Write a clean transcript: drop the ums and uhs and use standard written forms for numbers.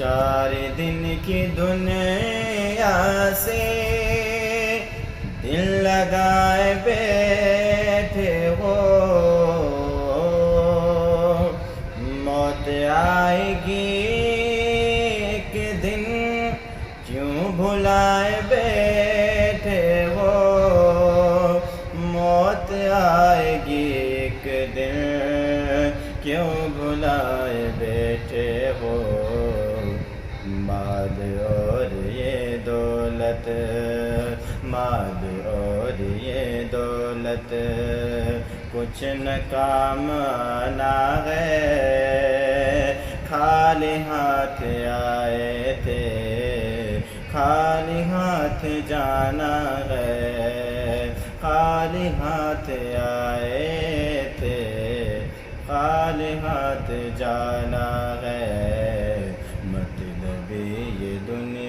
4 دن کی دنیا سے دل لگائے بیٹھے ہو، موت آئے گی ایک دن کیوں بھلائے بیٹھے ہو، موت آئے گی ایک دن کیوں بھلائے بیٹھے ہو، مال اور یہ دولت، مال اور یہ دولت کچھ نہ کام آنا ہے، خالی ہاتھ آئے تھے خالی ہاتھ جانا ہے، خالی ہاتھ آئے تھے خالی ہاتھ جانا ہے، مطلب یہ دنیا